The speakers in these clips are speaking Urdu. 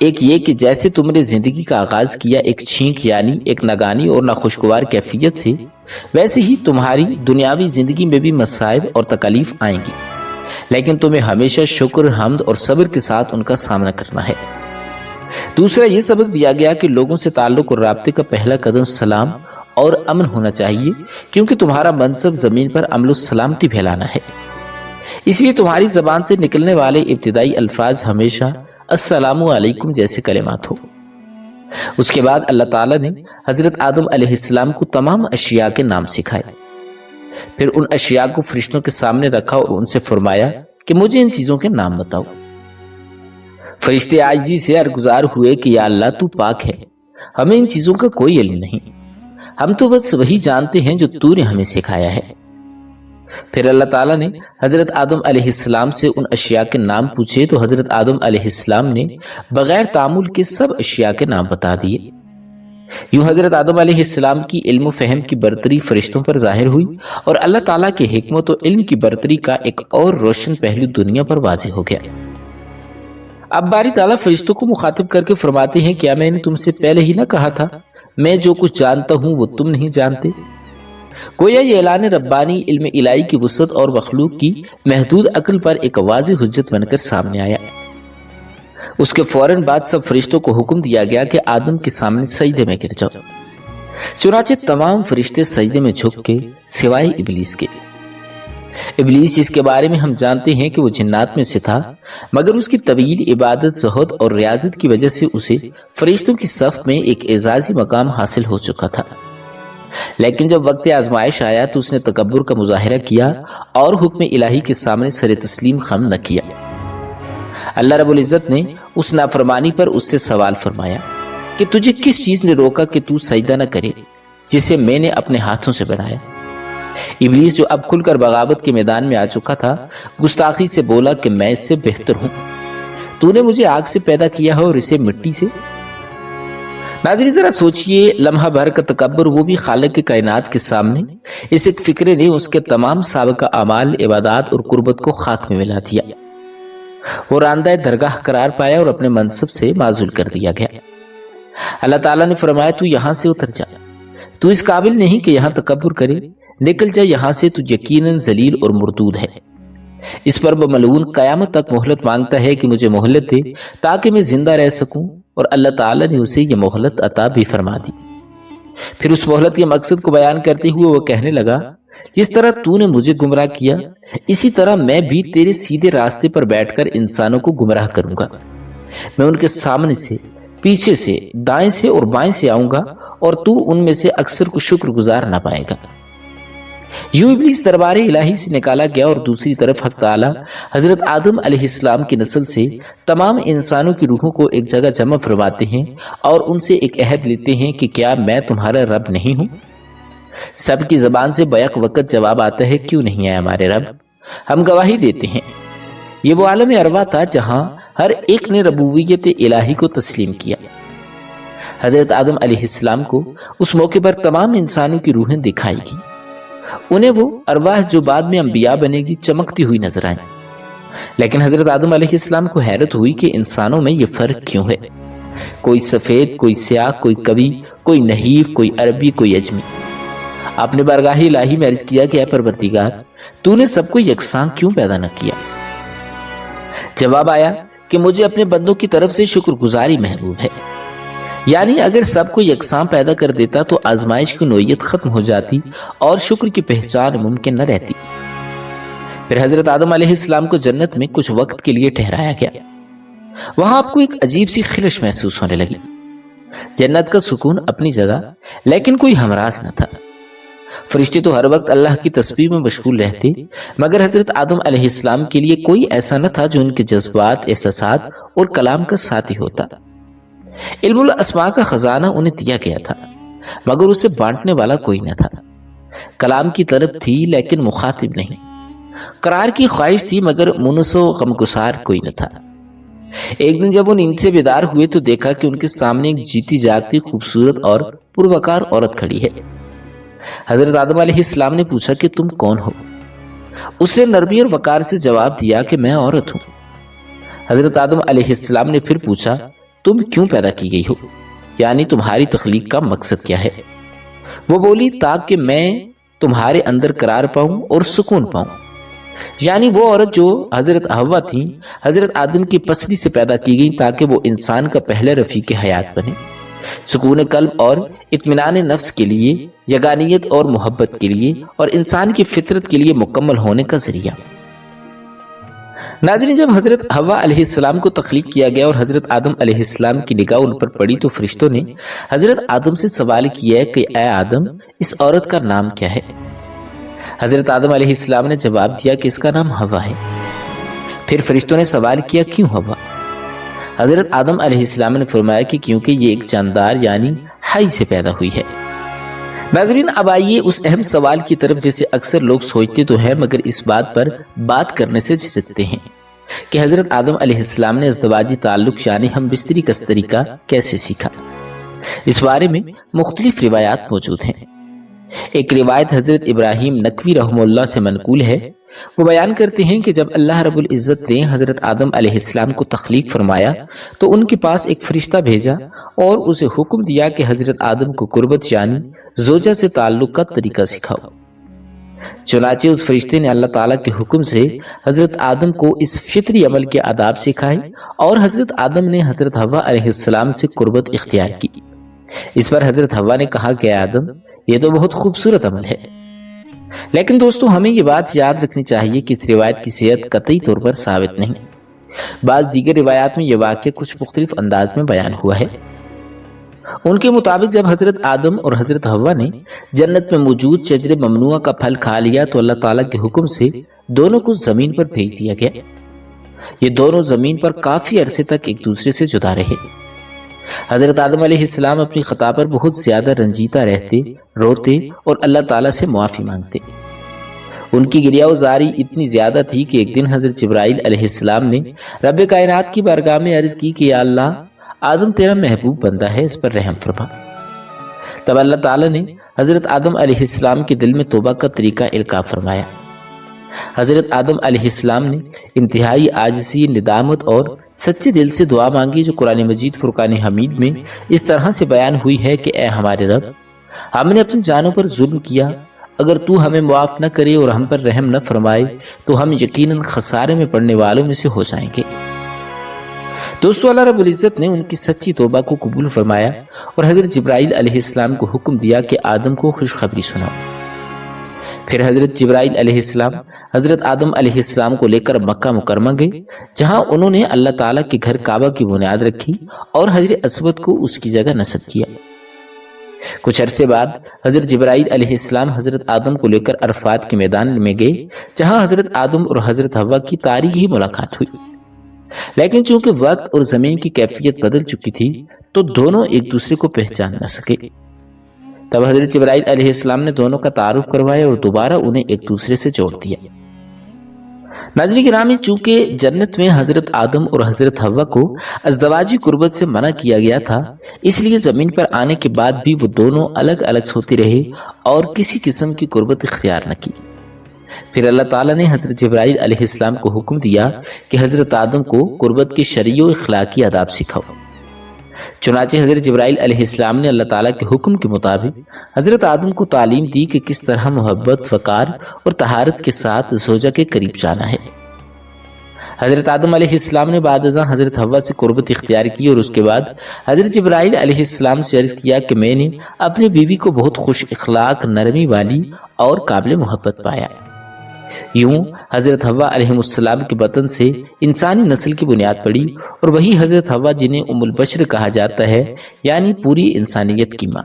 ایک یہ کہ جیسے تم نے زندگی کا آغاز کیا ایک چھینک یعنی ایک ناگانی اور ناخوشگوار کیفیت سے، ویسے ہی تمہاری دنیاوی زندگی میں بھی مصائب اور تکالیف آئیں گی، لیکن تمہیں ہمیشہ شکر، حمد اور صبر کے ساتھ ان کا سامنا کرنا ہے۔ دوسرا یہ سبق دیا گیا کہ لوگوں سے تعلق اور رابطے کا پہلا قدم سلام اور امن ہونا چاہیے، کیونکہ تمہارا منصب زمین پر امن و سلامتی پھیلانا ہے، اس لیے تمہاری زبان سے نکلنے والے ابتدائی الفاظ ہمیشہ السلام علیکم جیسے کلمات ہو۔ اس کے بعد اللہ تعالیٰ نے حضرت آدم علیہ السلام کو تمام اشیاء کے نام سکھائے، پھر ان اشیاء کو فرشتوں کے سامنے رکھا اور ان سے فرمایا کہ مجھے ان چیزوں کے نام بتاؤ۔ فرشتے عاجزی سے عرضگزار ہوئے کہ یا اللہ تو پاک ہے، ہمیں ان چیزوں کا کوئی علم نہیں، ہم تو بس وہی جانتے ہیں جو تو نے ہمیں سکھایا ہے۔ پھر اللہ تعالیٰ نے حضرت آدم علیہ السلام سے ان اشیاء کے نام پوچھے تو حضرت آدم علیہ السلام نے بغیر تعامل کے سب اشیاء کے نام بتا دیے۔ یوں حضرت آدم علیہ السلام کی علم و فہم کی برتری فرشتوں پر ظاہر ہوئی اور اللہ تعالیٰ کے حکمت و علم کی برتری کا ایک اور روشن پہلو دنیا پر واضح ہو گیا۔ اب باری تعالیٰ فرشتوں کو مخاطب کر کے فرماتے ہیں کیا میں نے تم سے پہلے ہی نہ کہا تھا میں جو کچھ جانتا ہوں وہ تم نہیں جانتے؟ گویا یہ اعلان ربانی علم الہی کی وسعت اور مخلوق کی محدود عقل پر ایک واضح حجت بن کر سامنے آیا۔ اس کے فوراً بعد سب فرشتوں کو حکم دیا گیا کہ آدم کے سامنے سجدے میں گر جاؤ۔ چنانچہ تمام فرشتے سجدے میں جھک کے سوائے ابلیس کے۔ ابلیس جس کے بارے میں ہم جانتے ہیں کہ وہ جنات میں سے تھا، مگر اس کی طویل عبادت، زہد اور ریاضت کی وجہ سے اسے فرشتوں کی صف میں ایک اعزازی مقام حاصل ہو چکا تھا، لیکن جب وقت آزمائش آیا تو اس نے تکبر کا مظاہرہ کیا اور حکم الہی کے سامنے سر تسلیم خم نہ کیا۔ اللہ رب العزت نے اس نافرمانی پر اس سے سوال فرمایا کہ تجھے کس چیز نے روکا کہ تو سجدہ نہ کرے جسے میں نے اپنے ہاتھوں سے بنایا؟ ابلیس جو اب کھل کر بغاوت کے میدان میں آ چکا تھا، گستاخی سے بولا کہ میں اس سے بہتر ہوں، تو نے مجھے آگ سے پیدا کیا ہے اور اسے مٹی سے۔ ناظرین ذرا سوچئے، لمحہ بھر کا تکبر، وہ بھی خالق کے کائنات کے سامنے، اس ایک فکرے نے اس کے تمام سابقہ اعمال، عبادات اور قربت کو خاک میں ملا دیا۔ وہ راندہ درگاہ قرار پایا اور اپنے منصب سے معزول کر دیا گیا۔ اللہ تعالیٰ نے فرمایا تو یہاں سے اتر جا، تو اس قابل نہیں کہ یہاں تکبر کرے، نکل جا یہاں سے، تو یقیناً ذلیل اور مردود ہے۔ اس پر وہ ملعون قیامت تک مہلت مانگتا ہے کہ مجھے مہلت دے تاکہ میں زندہ رہ سکوں، اور اللہ تعالیٰ نے اسے یہ مہلت عطا بھی فرما دی۔ پھر اس مہلت کے مقصد کو بیان کرتے ہوئے وہ کہنے لگا جس طرح تو نے مجھے گمراہ کیا، اسی طرح میں بھی تیرے سیدھے راستے پر بیٹھ کر انسانوں کو گمراہ کروں گا۔ میں ان کے سامنے سے، پیچھے سے، دائیں سے اور بائیں سے آؤں گا، اور تو ان میں سے اکثر کو شکر گزار نہ پائے گا۔ یوں ابلیس دربار الہی سے نکالا گیا، اور دوسری طرف حق تعالی حضرت آدم علیہ السلام کی نسل سے تمام انسانوں کی روحوں کو ایک جگہ جمع فرماتے ہیں اور ان سے ایک عہد لیتے ہیں کہ کیا میں تمہارا رب نہیں ہوں؟ سب کی زبان سے بیک وقت جواب آتا ہے کیوں نہیں ہے ہمارے رب؟ ہم گواہی دیتے ہیں۔ یہ وہ عالم ارواح تھا جہاں ہر ایک نے ربوبیت الہی کو تسلیم کیا۔ حضرت آدم علیہ السلام کو اس موقع پر تمام انسانوں کی روحیں دکھائی گی۔ انہیں وہ ارواح جو بعد میں انبیاء بنے گی چمکتی ہوئی نظر آئیں، لیکن حضرت آدم علیہ السلام کو حیرت ہوئی کہ انسانوں میں یہ فرق کیوں ہے، کوئی سفید، کوئی سیاہ، کوئی کبھی، کوئی نحیف، کوئی عربی، کوئی اجمی۔ آپ نے بارگاہ الہی میں عرض کیا کہ اے پروردگار، تو نے سب کو یکساں کیوں پیدا نہ کیا؟ جواب آیا کہ مجھے اپنے بندوں کی طرف سے شکر گزاری محبوب ہے، یعنی اگر سب کو یکساں پیدا کر دیتا تو آزمائش کی نوعیت ختم ہو جاتی اور شکر کی پہچان ممکن نہ رہتی۔ پھر حضرت آدم علیہ السلام کو جنت میں کچھ وقت کے لیے ٹھہرایا گیا۔ وہاں آپ کو ایک عجیب سی خلش محسوس ہونے لگی۔ جنت کا سکون اپنی جگہ، لیکن کوئی ہمراز نہ تھا۔ فرشتے تو ہر وقت اللہ کی تسبیح میں مشغول رہتے، مگر حضرت آدم علیہ السلام کے لیے کوئی ایسا نہ تھا جو ان کے جذبات، احساسات اور کلام کا ساتھی ہوتا۔ علم الاسماء کا خزانہ انہیں دیا گیا تھا، مگر اسے بانٹنے والا کوئی نہ تھا۔ کلام کی طلب تھی لیکن مخاطب نہیں، قرار کی خواہش تھی مگر مونس و غمگسار کوئی نہ تھا۔ ایک دن جب وہ نیند سے بیدار ہوئے تو دیکھا کہ ان کے سامنے ایک جیتی جاگتی خوبصورت اور پروقار عورت کھڑی ہے۔ حضرت آدم علیہ السلام نے پوچھا کہ تم کون ہو؟ اس نے نرمی اور وقار سے جواب دیا کہ میں عورت ہوں۔ حضرت آدم علیہ السلام نے پھر پوچھا تم کیوں پیدا کی گئی ہو، یعنی تمہاری تخلیق کا مقصد کیا ہے؟ وہ بولی تاکہ میں تمہارے اندر قرار پاؤں اور سکون پاؤں، یعنی وہ عورت جو حضرت حوا تھی حضرت آدم کی پسلی سے پیدا کی گئی تاکہ وہ انسان کا پہلا رفیق حیات بنے، سکون قلب اور اطمینان نفس کے لیے، یگانیت اور محبت کے لیے، اور انسان کی فطرت کے لیے مکمل ہونے کا ذریعہ۔ ناظرین، جب حضرت حوا علیہ السلام کو تخلیق کیا گیا اور حضرت آدم علیہ السلام کی نگاہ ان پر پڑی تو فرشتوں نے حضرت آدم سے سوال کیا کہ اے آدم، اس عورت کا نام کیا ہے؟ حضرت آدم علیہ السلام نے جواب دیا کہ اس کا نام حوا ہے۔ پھر فرشتوں نے سوال کیا کیوں حوا؟ حضرت آدم علیہ السلام نے فرمایا کہ کیونکہ یہ ایک جاندار یعنی حی سے پیدا ہوئی ہے۔ ناظرین، اب آئیے اس اہم سوال کی طرف جسے اکثر لوگ سوچتے تو ہیں مگر اس بات پر بات کرنے سے جھجکتے ہیں کہ حضرت آدم علیہ السلام نے ازدواجی تعلق یعنی ہم بستری کا طریقہ کیسے سیکھا۔ اس بارے میں مختلف روایات موجود ہیں۔ ایک روایت حضرت ابراہیم نقوی رحمہ اللہ سے منقول ہے۔ وہ بیان کرتے ہیں کہ جب اللہ رب العزت نے حضرت آدم علیہ السلام کو تخلیق فرمایا تو ان کے پاس ایک فرشتہ بھیجا اور اسے حکم دیا کہ حضرت آدم کو قربت یعنی زوجہ سے تعلق کا طریقہ سکھاؤ۔ چنانچہ اس فرشتے نے اللہ تعالیٰ کے حکم سے حضرت آدم کو اس فطری عمل کے آداب سکھائے اور حضرت آدم نے حضرت حوا علیہ السلام سے قربت اختیار کی۔ اس پر حضرت حوا نے کہا کہ اے آدم، یہ تو بہت خوبصورت عمل ہے، لیکن دوستو ہمیں یہ بات یاد رکھنی چاہیے کہ اس روایت کی صحت قطعی طور پر ثابت نہیں۔ بعض دیگر روایات میں یہ واقعہ کچھ مختلف انداز میں بیان ہوا ہے۔ ان کے مطابق جب حضرت آدم اور حضرت حوا نے جنت میں موجود شجر ممنوعہ کا پھل کھا لیا تو اللہ تعالیٰ کے حکم سے دونوں کو زمین پر بھیج دیا گیا۔ یہ دونوں زمین پر کافی عرصے تک ایک دوسرے سے جدا رہے۔ حضرت آدم علیہ السلام اپنی خطا پر بہت زیادہ رنجیدہ رہتے، روتے اور اللہ تعالیٰ سے معافی مانگتے۔ ان کی گریہ وزاری اتنی زیادہ تھی کہ ایک دن حضرت جبرائیل علیہ السلام نے رب کائنات کی بارگاہ میں عرض کی کہ یا اللہ، آدم تیرا محبوب بندہ ہے، اس پر رحم فرما۔ تب اللہ تعالیٰ نے حضرت آدم علیہ السلام کے دل میں توبہ کا طریقہ القاء فرمایا۔ حضرت آدم علیہ السلام نے انتہائی عاجزی، ندامت اور سچے دل سے دعا مانگی جو قرآن مجید فرقان حمید میں اس طرح سے بیان ہوئی ہے کہ اے ہمارے رب، ہم نے اپنی جانوں پر ظلم کیا، اگر تو ہمیں معاف نہ کرے اور ہم پر رحم نہ فرمائے تو ہم یقیناً خسارے میں پڑنے والوں میں سے ہو جائیں گے۔ دوستو، اللہ رب العزت نے ان کی سچی توبہ کو قبول فرمایا اور حضرت جبرائیل علیہ السلام کو حکم دیا کہ آدم کو خوشخبری سناؤ۔ پھر حضرت جبرائیل علیہ السلام حضرت آدم علیہ السلام کو لے کر مکہ مکرمہ گئے، جہاں انہوں نے اللہ تعالیٰ کے گھر کعبہ کی بنیاد رکھی اور حجر اسود کو اس کی جگہ نصب کیا۔ کچھ عرصے بعد حضرت جبرائیل علیہ السلام حضرت آدم کو لے کر عرفات کے میدان میں گئے، جہاں حضرت آدم اور حضرت حوا کی تاریخی ملاقات ہوئی۔ لیکن چونکہ وقت اور زمین کی کیفیت بدل چکی تھی تو دونوں ایک دوسرے کو پہچان نہ سکے۔ تب حضرت جبرائیل علیہ السلام نے دونوں کا تعارف کروایا اور دوبارہ انہیں ایک دوسرے سے جوڑ دیا۔ ناظرین گرامی، چونکہ جنت میں حضرت آدم اور حضرت حوا کو ازدواجی قربت سے منع کیا گیا تھا، اس لیے زمین پر آنے کے بعد بھی وہ دونوں الگ الگ سوتے رہے اور کسی قسم کی قربت اختیار نہ کی۔ پھر اللہ تعالیٰ نے حضرت جبرائیل علیہ السلام کو حکم دیا کہ حضرت آدم کو قربت کے شرعی و اخلاقی آداب سکھاؤ۔ چنانچہ حضرت جبرائیل علیہ السلام نے اللہ تعالیٰ کے حکم کے مطابق حضرت آدم کو تعلیم دی کہ کس طرح محبت، وقار اور طہارت کے ساتھ زوجہ کے قریب جانا ہے۔ حضرت آدم علیہ السلام نے بعد ازاں حضرت حوا سے قربت اختیار کی اور اس کے بعد حضرت جبرائیل علیہ السلام سے عرض کیا کہ میں نے اپنی بیوی کو بہت خوش اخلاق، نرمی والی اور قابل محبت پایا۔ یوں حضرت حوا علیہ السلام کے بطن سے انسانی نسل کی بنیاد پڑی اور وہی حضرت حوا جنہیں ام البشر کہا جاتا ہے، یعنی پوری انسانیت کی ماں۔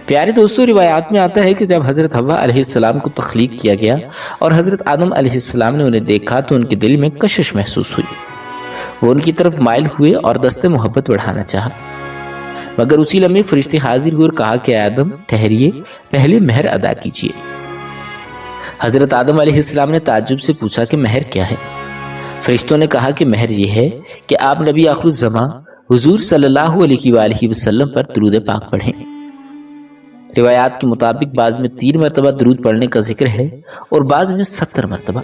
پیارے دوستو، روایات میں آتا ہے کہ جب حضرت حوا علیہ السلام کو تخلیق کیا گیا اور حضرت آدم علیہ السلام نے انہیں دیکھا تو ان کے دل میں کشش محسوس ہوئی۔ وہ ان کی طرف مائل ہوئے اور دست محبت بڑھانا چاہا، مگر اسی لمحے فرشتے حاضر ہوئے اور کہا کہ آدم ٹھہریے، پہلے مہر ادا کیجیے۔ حضرت آدم علیہ السلام نے تعجب سے پوچھا کہ مہر کیا ہے؟ فرشتوں نے کہا کہ مہر یہ ہے کہ آپ نبی آخر الزماں حضور صلی اللہ علیہ وآلہ وسلم پر درود پاک پڑھیں۔ روایات کے مطابق بعض میں 3 مرتبہ درود پڑھنے کا ذکر ہے اور بعض میں 70 مرتبہ۔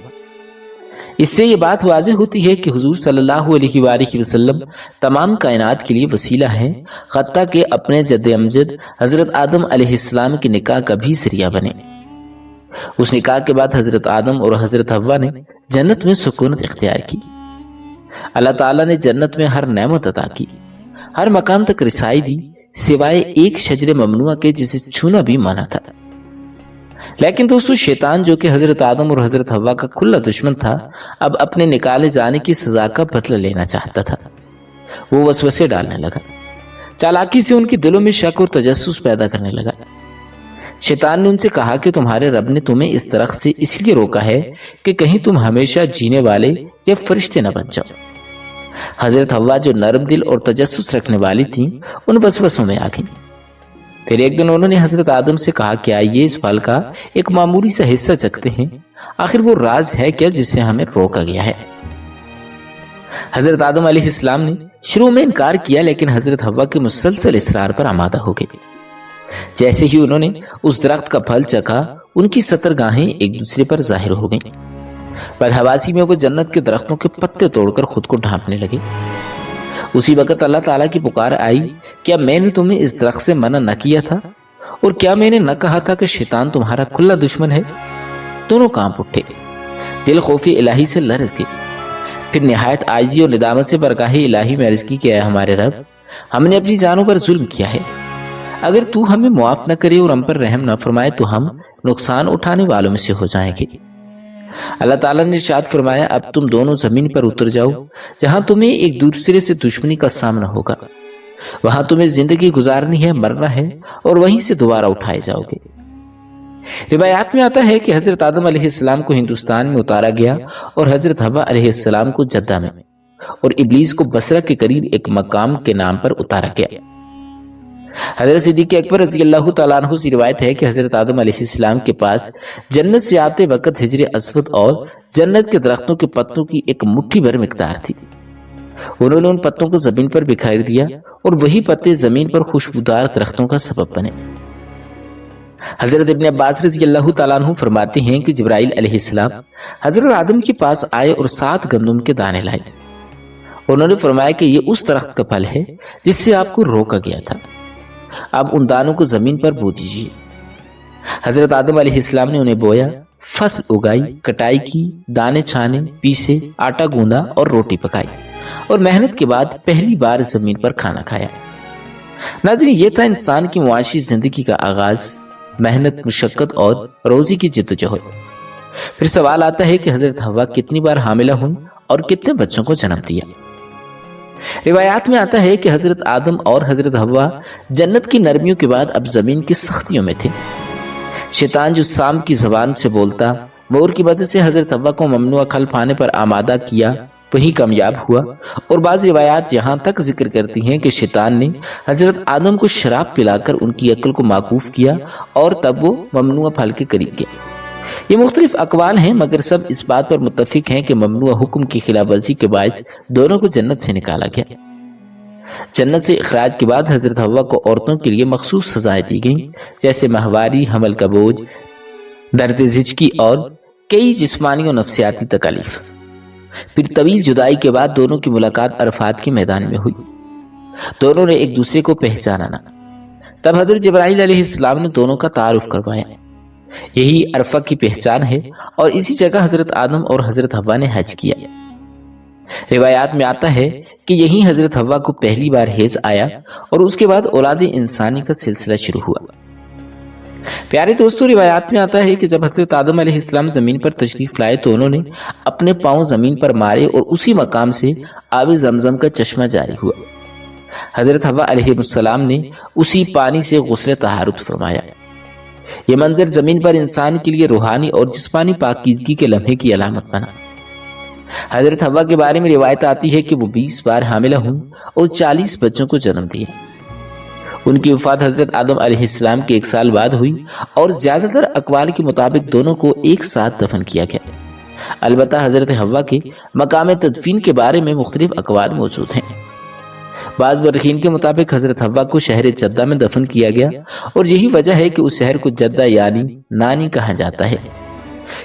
اس سے یہ بات واضح ہوتی ہے کہ حضور صلی اللہ علیہ وآلہ وسلم تمام کائنات کے لیے وسیلہ ہیں، حتیٰ کہ اپنے جد امجد حضرت آدم علیہ السلام کے نکاح کا بھی ذریعہ بنے۔ اس نکاح کے بعد حضرت آدم اور حضرت حوا نے جنت میں سکونت اختیار کی۔ اللہ تعالیٰ نے جنت میں ہر نعمت عطا کی، ہر مقام تک رسائی دی، سوائے ایک شجر ممنوع کے جسے چھونا بھی منع تھا۔ لیکن دوستو، شیطان جو کہ حضرت آدم اور حضرت حوا کا کھلا دشمن تھا، اب اپنے نکالے جانے کی سزا کا بدلہ لینا چاہتا تھا۔ وہ وسوسے ڈالنے لگا، چالاکی سے ان کے دلوں میں شک اور تجسس پیدا کرنے لگا۔ شیطان نے ان سے کہا کہ تمہارے رب نے تمہیں اس درخت سے اس لیے روکا ہے کہ کہیں تم ہمیشہ جینے والے یا فرشتے نہ بن جاؤ۔ حضرت حوا جو نرم دل اور تجسس رکھنے والی تھیں، ان وسوسوں میں آ گئیں۔ پھر ایک دن انہوں نے حضرت آدم سے کہا کہ آئیے اس پھل کا ایک معمولی سا حصہ چکھتے ہیں، آخر وہ راز ہے کیا جس سے ہمیں روکا گیا ہے۔ حضرت آدم علیہ السلام نے شروع میں انکار کیا، لیکن حضرت حوا کے مسلسل اصرار پر آمادہ ہو گئے۔ جیسے ہی انہوں نے اس درخت کا پھل چکھا، ان کی سترگاہیں ایک دوسرے پر ظاہر ہو گئیں۔ بدحواسی میں وہ جنت کے درختوں کے پتے توڑ کر خود کو ڈھانپنے لگے۔ اسی وقت اللہ تعالیٰ کی پکار آئی، کیا میں نے تمہیں اس درخت سے منع نہ کیا تھا؟ اور کیا میں نے نہ کہا تھا کہ شیطان تمہارا کھلا دشمن ہے؟ دونوں کانپ اٹھے، دل خوف الہی سے لرز گئے۔ پھر نہایت عاجزی اور ندامت سے برگاہ الہی میں عرض کی کہ اے ہمارے رب، ہم نے اپنی جانوں پر ظلم کیا ہے، اگر تو ہمیں معاف نہ کرے اور ہم پر رحم نہ فرمائے تو ہم نقصان اٹھانے والوں میں سے ہو جائیں گے۔ اللہ تعالیٰ نے ارشاد فرمایا، اب تم دونوں زمین پر اتر جاؤ، جہاں تمہیں ایک دوسرے سے دشمنی کا سامنا ہوگا، وہاں تمہیں زندگی گزارنی ہے، مرنا ہے، اور وہیں سے دوبارہ اٹھائے جاؤ گے۔ روایات میں آتا ہے کہ حضرت آدم علیہ السلام کو ہندوستان میں اتارا گیا اور حضرت حوا علیہ السلام کو جدہ میں، اور ابلیس کو بصرہ کے قریب ایک مقام کے نام پر اتارا گیا۔ حضرت صدیق اکبر رضی اللہ تعالیٰ عنہ سے روایت ہے کہ حضرت آدم علیہ السلام کے پاس جنت سے آتے وقت حجر اسود اور جنت کے درختوں کے پتوں کی ایک مٹھی بھر مقدار تھی۔ انہوں نے ان پتوں کو زمین پر بکھیر دیا اور وہی پتے زمین پر خوشبودار درختوں کا سبب بنے۔ حضرت ابن عباس رضی اللہ تعالیٰ عنہ فرماتے ہیں کہ جبرائیل علیہ السلام حضرت آدم کے پاس آئے اور 7 گندم کے دانے لائے۔ انہوں نے فرمایا کہ یہ اس درخت کا پھل ہے جس سے آپ کو روکا گیا تھا، اب ان دانوں کو زمین پر بو دیجیے۔ حضرت آدم علیہ السلام نے انہیں بویا، فصل اگائی، کٹائی کی، دانے چھانے، پیسے، آٹا گوندا اور روٹی پکائی، اور محنت کے بعد پہلی بار زمین پر کھانا کھایا۔ ناظرین، یہ تھا انسان کی معاشی زندگی کا آغاز، محنت، مشقت اور روزی کی جدوجہد۔ پھر سوال آتا ہے کہ حضرت حوا کتنی بار حاملہ ہوئی اور کتنے بچوں کو جنم دیا؟ روایات میں آتا ہے کہ حضرت آدم اور حضرت حوا جنت کی نرمیوں کے بعد اب زمین کی سختیوں میں تھے۔ شیطان جو سام کی زبان سے بولتا، مور کی مدد سے حضرت حوا کو ممنوع پھل پانے پر آمادہ کیا، وہی کامیاب ہوا۔ اور بعض روایات یہاں تک ذکر کرتی ہیں کہ شیطان نے حضرت آدم کو شراب پلا کر ان کی عقل کو معکوف کیا اور تب وہ ممنوع پھل کے قریب گیا۔ یہ مختلف اقوال ہیں، مگر سب اس بات پر متفق ہیں کہ ممنوع حکم کی خلاف ورزی کے باعث دونوں کو جنت سے نکالا گیا۔ جنت سے اخراج کے بعد حضرت حوا کو عورتوں کے لیے مخصوص سزائیں دی گئیں، جیسے ماہواری، حمل کا بوجھ، درد زچگی اور کئی جسمانی و نفسیاتی تکالیف۔ پھر طویل جدائی کے بعد دونوں کی ملاقات عرفات کے میدان میں ہوئی۔ دونوں نے ایک دوسرے کو پہچانا نہ، تب حضرت جبرائیل علیہ السلام نے دونوں کا تعارف کروایا۔ یہی عرفہ کی پہچان ہے، اور اسی جگہ حضرت آدم اور حضرت حوا نے حج کیا۔ روایات میں آتا ہے کہ یہی حضرت حوا کو پہلی بار حیض آیا اور اس کے بعد اولاد انسانی کا سلسلہ شروع ہوا۔ پیارے دوستو، روایات میں آتا ہے کہ جب حضرت آدم علیہ السلام زمین پر تشریف لائے تو انہوں نے اپنے پاؤں زمین پر مارے اور اسی مقام سے آب زمزم کا چشمہ جاری ہوا۔ حضرت حوا علیہ السلام نے اسی پانی سے غسل طہارت فرمایا۔ یہ منظر زمین پر انسان کے لیے روحانی اور جسمانی پاکیزگی کے لمحے کی علامت بنا۔ حضرت حوا کے بارے میں روایت آتی ہے کہ وہ 20 بار حاملہ ہوں اور 40 بچوں کو جنم دیا۔ ان کی وفات حضرت آدم علیہ السلام کے 1 سال بعد ہوئی، اور زیادہ تر اقوال کے مطابق دونوں کو ایک ساتھ دفن کیا گیا۔ البتہ حضرت حوا کے مقام تدفین کے بارے میں مختلف اقوال موجود ہیں۔ بعض مورخین کے مطابق حضرت حوا کو شہر جدہ میں دفن کیا گیا، اور یہی وجہ ہے کہ اس شہر کو جدہ یعنی نانی کہا جاتا ہے،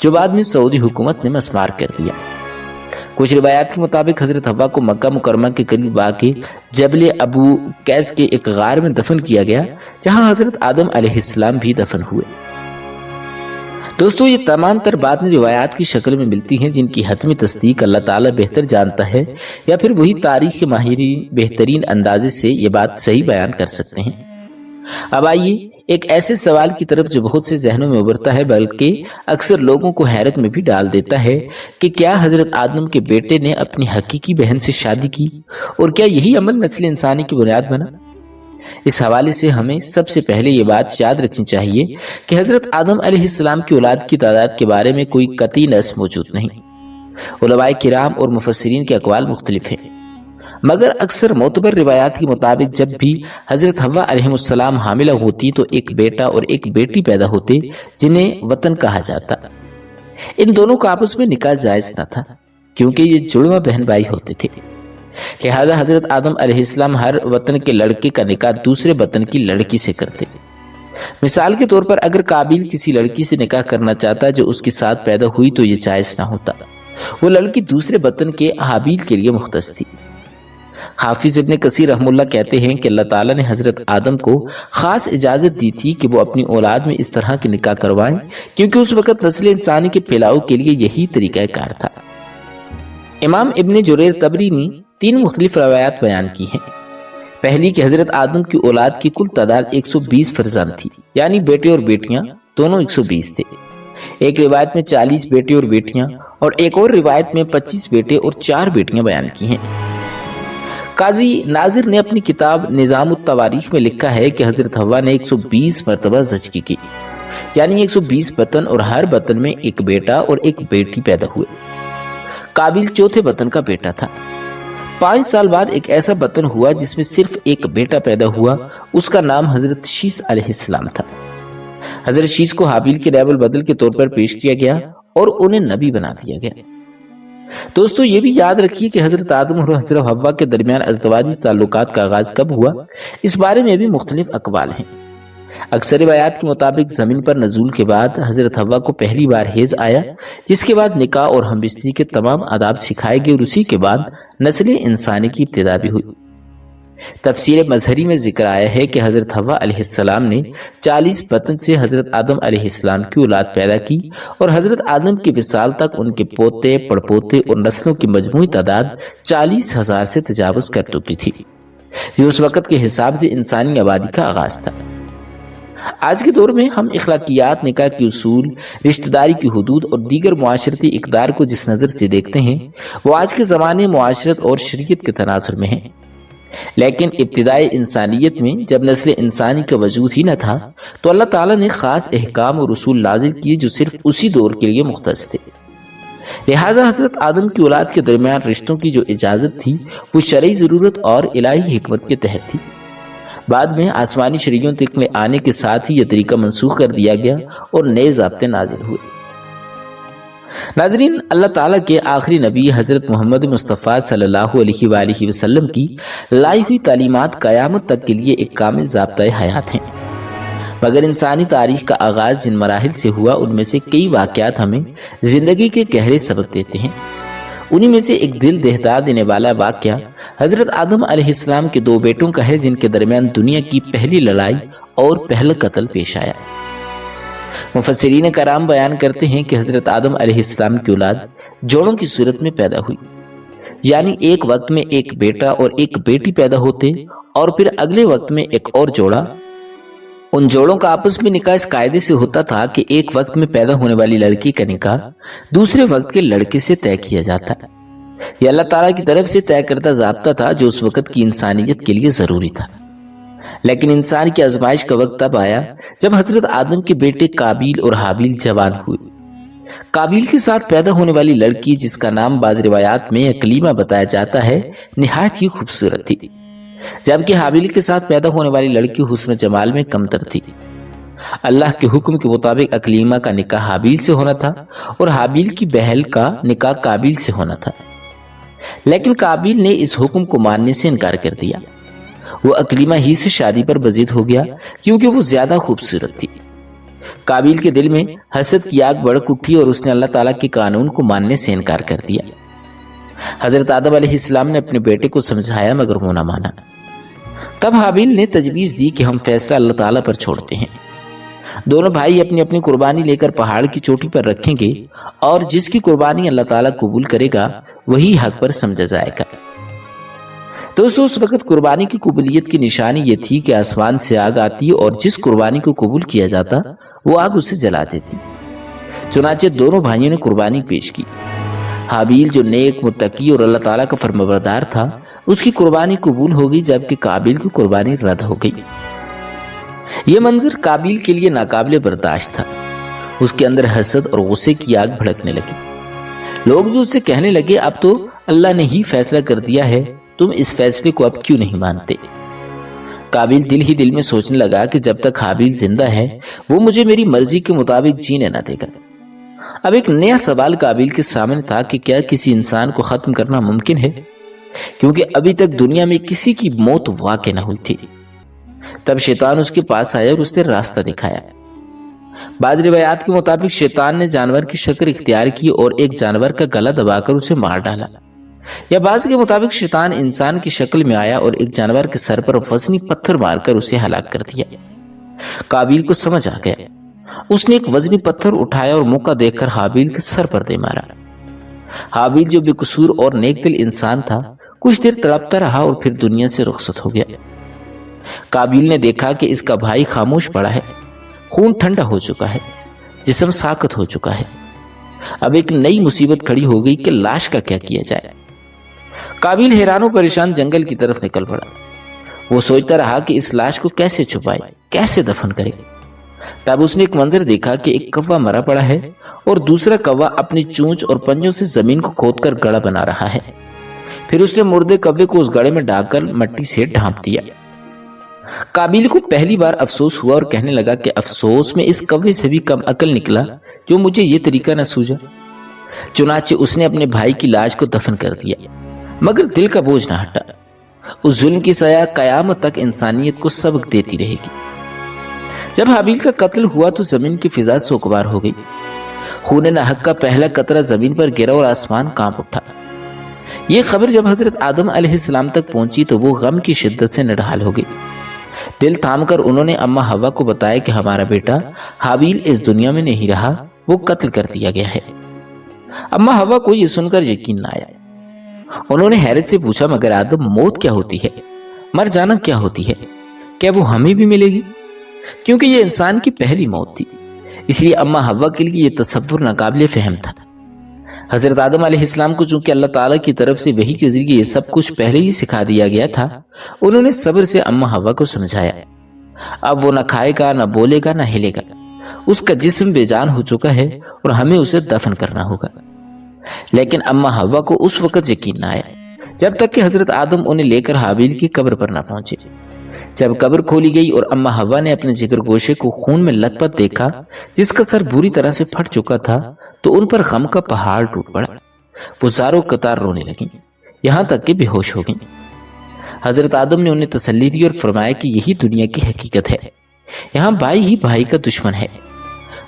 جو بعد میں سعودی حکومت نے مسمار کر دیا۔ کچھ روایات کے مطابق حضرت حوا کو مکہ مکرمہ کے قریب واقع جبل ابو قیس کے ایک غار میں دفن کیا گیا جہاں حضرت آدم علیہ السلام بھی دفن ہوئے۔ دوستو، یہ تمام تر باتیں روایات کی شکل میں ملتی ہیں جن کی حتمی تصدیق اللہ تعالیٰ بہتر جانتا ہے، یا پھر وہی تاریخ کے ماہرین بہترین اندازے سے یہ بات صحیح بیان کر سکتے ہیں۔ اب آئیے ایک ایسے سوال کی طرف جو بہت سے ذہنوں میں ابھرتا ہے بلکہ اکثر لوگوں کو حیرت میں بھی ڈال دیتا ہے کہ کیا حضرت آدم کے بیٹے نے اپنی حقیقی بہن سے شادی کی، اور کیا یہی عمل نسل انسانی کی بنیاد بنا؟ اس حوالے سے ہمیں سب سے پہلے یہ بات یاد رکھنی چاہیے کہ حضرت آدم علیہ السلام کی اولاد کی تعداد کے بارے میں کوئی قطعی نص موجود نہیں۔ علماء کرام اور مفسرین کے اقوال مختلف ہیں، مگر اکثر معتبر روایات کے مطابق جب بھی حضرت حوا علیہ السلام حاملہ ہوتی تو ایک بیٹا اور ایک بیٹی پیدا ہوتے جنہیں وطن کہا جاتا۔ ان دونوں کا آپس میں نکاح جائز نہ تھا کیونکہ یہ جڑواں بہن بھائی ہوتے تھے، لہذا حضرت آدم علیہ السلام ہر وطن کے لڑکے کا نکاح دوسرے وطن کی لڑکی سے کرتے۔ مثال کے طور پر اگر قابیل کسی لڑکی سے نکاح کرنا چاہتا جو اس کے ساتھ پیدا ہوئی تو یہ جائز نہ ہوتا، وہ لڑکی دوسرے وطن کے حابیل کے لیے مختص تھی۔ حافظ ابن کثیر رحمہ اللہ کہتے ہیں کہ اللہ تعالیٰ نے حضرت آدم کو خاص اجازت دی تھی کہ وہ اپنی اولاد میں اس طرح کے نکاح کروائیں کیونکہ اس وقت نسل انسانی کے پھیلاؤ کے لیے یہی طریقہ کار تھا۔ امام ابن جریر طبری نے 3 مختلف روایات بیان کی ہیں۔ پہلی کہ حضرت آدم کی اولاد کی کل تعداد 120 فرزند تھی، یعنی بیٹے اور بیٹیاں دونوں 120 تھے۔ ایک روایت میں 40 بیٹے اور بیٹیاں اور ایک اور روایت میں 25 بیٹے اور 4 بیٹیاں بیان کی ہیں۔ قاضی ناظر نے اپنی کتاب نظام التواریخ میں لکھا ہے کہ حضرت حوا نے 120 مرتبہ زچگی کی، یعنی 120 بطن، اور ہر بطن میں ایک بیٹا اور ایک بیٹی پیدا ہوئے۔ قابیل چوتھے بطن کا بیٹا تھا۔ 5 سال بعد ایک ایسا بطن ہوا جس میں صرف ایک بیٹا پیدا ہوا، اس کا نام حضرت شیس علیہ السلام تھا۔ حضرت شیس کو حابیل کے ریب البدل کے طور پر پیش کیا گیا اور انہیں نبی بنا دیا گیا۔ دوستو، یہ بھی یاد رکھیے کہ حضرت آدم اور حضرت حوا کے درمیان ازدواجی تعلقات کا آغاز کب ہوا، اس بارے میں بھی مختلف اقوال ہیں۔ اکثر روایات کے مطابق زمین پر نزول کے بعد حضرت حوا کو پہلی بار حیض آیا، جس کے بعد نکاح اور ہم بستری کے تمام آداب سکھائے گئے اور اسی کے بعد نسل انسانی کی ابتدا بھی ہوئی۔ تفسیر مظہری میں ذکر آیا ہے کہ حضرت حوا علیہ السلام نے 40 بطن سے حضرت آدم علیہ السلام کی اولاد پیدا کی، اور حضرت آدم کے وصال تک ان کے پوتے، پڑپوتے اور نسلوں کی مجموعی تعداد 40,000 سے تجاوز کر چکی تھی، جو اس وقت کے حساب سے انسانی آبادی کا آغاز تھا۔ آج کے دور میں ہم اخلاقیات، نکاح کے اصول، رشتہ داری کی حدود اور دیگر معاشرتی اقدار کو جس نظر سے دیکھتے ہیں وہ آج کے زمانے معاشرت اور شریعت کے تناظر میں ہیں، لیکن ابتدائی انسانیت میں جب نسل انسانی کا وجود ہی نہ تھا تو اللہ تعالیٰ نے خاص احکام اور اصول نازل کیے جو صرف اسی دور کے لیے مختص تھے۔ لہٰذا حضرت آدم کی اولاد کے درمیان رشتوں کی جو اجازت تھی وہ شرعی ضرورت اور الہی حکمت کے تحت تھی۔ بعد میں آسمانی شریعتوں تک میں آنے کے ساتھ ہی یہ طریقہ منسوخ کر دیا گیا اور نئے ضابطے نازل ہوئے۔ ناظرین، اللہ تعالیٰ کے آخری نبی حضرت محمد مصطفیٰ صلی اللہ علیہ وآلہ وسلم کی لائی ہوئی تعلیمات قیامت تک کے لیے ایک کامل ضابطۂ حیات ہیں، مگر انسانی تاریخ کا آغاز جن مراحل سے ہوا ان میں سے کئی واقعات ہمیں زندگی کے گہرے سبق دیتے ہیں۔ انہی میں سے ایک دل دہتا دینے والا واقعہ حضرت آدم علیہ السلام کے 2 بیٹوں کا ہے جن کے درمیان دنیا کی پہلی لڑائی اور پہلا قتل پیش آیا۔ مفسرین کرام بیان کرتے ہیں کہ حضرت آدم علیہ السلام کی اولاد جوڑوں کی صورت میں پیدا ہوئی، یعنی ایک وقت میں ایک بیٹا اور ایک بیٹی پیدا ہوتے اور پھر اگلے وقت میں ایک اور جوڑا۔ ان جوڑوں کا آپس میں نکاح اس قاعدے سے ہوتا تھا کہ ایک وقت میں پیدا ہونے والی لڑکی کا نکاح دوسرے وقت کے لڑکے سے طے کیا جاتا۔ یہ اللہ تعالیٰ کی طرف سے طے کردہ ضابطہ تھا جو اس وقت کی انسانیت کے لیے ضروری تھا، لیکن انسان کی آزمائش کا وقت تب آیا جب حضرت آدم کے بیٹے قابیل اور حابیل جوان ہوئے۔ قابیل کے ساتھ پیدا ہونے والی لڑکی جس کا نام بعض روایات میں اکلیمہ بتایا جاتا ہے نہایت ہی خوبصورت تھی، جبکہ حابیل کے ساتھ پیدا ہونے والی لڑکی حسن و جمال میں کمتر تھی۔ اللہ کے حکم کے مطابق اکلیمہ کا نکاح حابیل سے ہونا تھا اور حابیل کی بہن کا نکاح قابیل سے ہونا تھا، لیکن قابیل نے اس حکم کو ماننے سے انکار کر دیا۔ وہ اکلیمہ ہی سے شادی پر بضد ہو گیا کیونکہ وہ زیادہ خوبصورت تھی۔ قابیل کے دل میں حسد کی آگ بھڑک اٹھی اور اس نے اللہ تعالیٰ کے قانون کو ماننے سے انکار کر دیا۔ حضرت آدم علیہ السلام نے اپنے بیٹے کو سمجھایا مگر وہ نہ مانا۔ تب حابیل نے تجویز دی کہ ہم فیصلہ اللہ تعالیٰ پر چھوڑتے ہیں۔ دونوں بھائی اپنی اپنی قربانی لے کر پہاڑ کی چوٹی پر رکھیں گے اور جس کی قربانی اللہ تعالیٰ قبول کرے گا وہی حق پر سمجھا جائے گا۔ دوستو، اس وقت قربانی کی قبولیت کی نشانی یہ تھی کہ آسمان سے آگ آتی اور جس قربانی کو قبول کیا جاتا وہ آگ اسے جلا دیتی۔ چنانچہ دونوں بھائیوں نے قربانی پیش کی۔ حابیل جو نیک، متقی اور اللہ تعالیٰ کا فرمانبردار تھا، اس کی قربانی قبول ہو گئی جبکہ قابیل کی قربانی رد ہو گئی۔ یہ منظر قابیل کے لیے ناقابل برداشت تھا۔ اس کے اندر حسد اور غصے کی آگ بھڑکنے لگی۔ لوگ بھی اس سے کہنے لگے اب تو اللہ نے ہی فیصلہ کر دیا ہے، تم اس فیصلے کو اب کیوں نہیں مانتے؟ قابیل دل ہی دل میں سوچنے لگا کہ جب تک حابیل زندہ ہے وہ مجھے میری مرضی کے مطابق جینے نہ دے گا۔ اب ایک نیا سوال قابیل کے سامنے تھا کہ کیا کسی انسان کو ختم کرنا ممکن ہے؟ کیونکہ ابھی تک دنیا میں کسی کی موت واقع نہ ہوئی تھی۔ تب شیطان اس کے پاس آیا اور اس نے راستہ دکھایا۔ بعض روایات کے مطابق شیطان نے جانور کی شکل اختیار کی اور ایک جانور کا گلا دبا کر اسے مار ڈالا، یا بعض کے مطابق شیطان انسان کی شکل میں آیا اور ایک جانور کے سر پر وزنی پتھر مار کر اسے ہلاک کر دیا۔ قابیل کو سمجھ آ گیا۔ اس نے ایک وزنی پتھر اٹھایا اور موقع دیکھ کر حابیل کے سر پر دے مارا۔ حابیل جو بے قصور اور نیک دل انسان تھا کچھ دیر تڑپتا رہا اور پھر دنیا سے رخصت ہو گیا۔ قابیل نے دیکھا کہ اس کا بھائی خاموش پڑا ہے، خون ٹھنڈا ہو چکا ہے، جسم ساکت ہو چکا ہے۔ اب ایک نئی مصیبت کھڑی ہو گئی کہ لاش کا کیا کیا جائے۔ قابیل حیران و پریشان جنگل کی طرف نکل پڑا۔ وہ سوچتا رہا کہ اس لاش کو کیسے چھپائے، کیسے دفن کرے۔ تب اس نے ایک منظر دیکھا کہ ایک کوا مرا پڑا ہے اور دوسرا کوا اپنی چونچ اور پنجوں سے زمین کو کھود کر گڑھا بنا رہا ہے۔ پھر اس نے مردے کوے کو اس گڑھے میں ڈال کر مٹی سے ڈھانپ دیا۔ قابیل کو پہلی بار افسوس ہوا اور کہنے لگا کہ افسوس میں اس کوے سے بھی کم عقل نکلا جو مجھے یہ طریقہ نہ سوجا۔ چنانچہ اس نے اپنے بھائی کی لاش کو دفن کر دیا، مگر دل کا بوجھ نہ ہٹا۔ اس ظلم کی سزا قیامت تک انسانیت کو سبق دیتی رہے گی۔ جب حابیل کا قتل ہوا تو زمین کی فضا سوگوار ہو گئی۔ خون ناحق کا پہلا قطرہ زمین پر گرا اور آسمان کانپ اٹھا۔ یہ خبر جب حضرت آدم علیہ السلام تک پہنچی تو وہ غم کی شدت سے نڈھال ہو گئی۔ دل تھام کر انہوں نے اماں حوا کو بتایا کہ ہمارا بیٹا حابیل اس دنیا میں نہیں رہا، وہ قتل کر دیا گیا ہے۔ اماں حوا کو یہ سن کر یقین نہ آیا۔ انہوں نے حیرت سے پوچھا مگر آدم موت کیا ہوتی ہے؟ مر جانا کیا ہوتی ہے؟ کیا وہ ہمیں بھی ملے گی؟ کیونکہ یہ انسان کی پہلی موت تھی، اس لیے اماں حوا کے لیے یہ تصور ناقابل فہم تھا۔ حضرت آدم علیہ السلام کو چونکہ اللہ تعالیٰ کی طرف سے وحی کے ذریعے یہ سب کچھ پہلے ہی سکھا دیا گیا تھا، انہوں نے صبر سے اماں حوا کو سمجھایا۔ اب وہ نہ کھائے گا، نہ بولے گا، نہ ہلے گا۔ اس کا جسم بے جان ہو چکا ہے اور ہمیں اسے دفن کرنا ہوگا۔ لیکن اماں حوا کو اس وقت یقین نہ آیا جب تک کہ حضرت آدم انہیں لے کر حابیل کی قبر پر نہ پہنچے۔ جب قبر کھولی گئی اور اماں حوا نے اپنے جگر گوشے کو خون میں لت پت دیکھا جس کا سر بری طرح سے پھٹ چکا تھا تو ان پر غم کا پہاڑ ٹوٹ پڑا۔ وہ زاروں قطار رونے لگیں، یہاں تک کہ بے ہوش ہو گئیں۔ حضرت آدم نے انہیں تسلی دی اور فرمایا کہ یہی دنیا کی حقیقت ہے، یہاں بھائی ہی بھائی کا دشمن ہے۔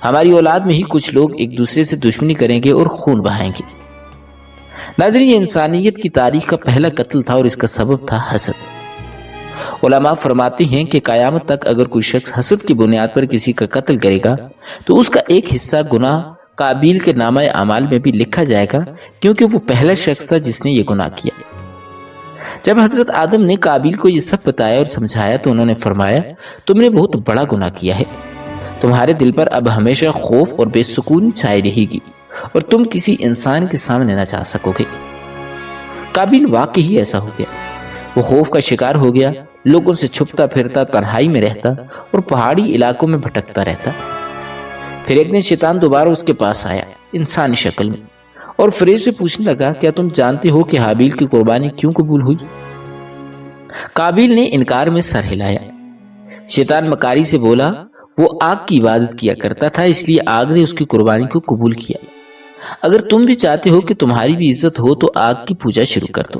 ہماری اولاد میں ہی کچھ لوگ ایک دوسرے سے دشمنی کریں گے اور خون بہائیں گے۔ ناظرین، یہ انسانیت کی تاریخ کا پہلا قتل تھا اور اس کا سبب تھا حسد۔ علماء فرماتے ہیں کہ قیامت تک اگر کوئی شخص حسد کی بنیاد پر کسی کا قتل کرے گا تو اس کا ایک حصہ گناہ قابیل کے نامہ اعمال میں بھی لکھا جائے گا، کیونکہ وہ پہلا شخص تھا جس نے یہ گناہ کیا۔ جب حضرت آدم نے قابیل کو یہ سب بتایا اور سمجھایا تو انہوں نے فرمایا تم نے بہت بڑا گناہ کیا ہے، تمہارے دل پر اب ہمیشہ خوف اور بے سکونی چھائی رہے گی اور تم کسی انسان کے سامنے نہ جا سکو گے۔ قابیل واقعی ایسا ہو گیا۔ وہ خوف کا شکار ہو گیا، لوگوں سے چھپتا پھرتا، تنہائی میں رہتا اور پہاڑی علاقوں میں بھٹکتا رہتا۔ پھر ایک دن شیطان دوبارہ اس کے پاس آیا انسانی شکل میں اور فریب سے پوچھنے لگا کیا تم جانتے ہو کہ حابیل کی قربانی کیوں قبول ہوئی؟ قابیل نے انکار میں سر ہلایا۔ شیطان مکاری سے بولا وہ آگ کی عبادت کیا کرتا تھا، اس لیے آگ نے اس کی قربانی کو قبول کیا۔ اگر تم بھی چاہتے ہو کہ تمہاری بھی عزت ہو تو آگ کی پوجا شروع کر دو۔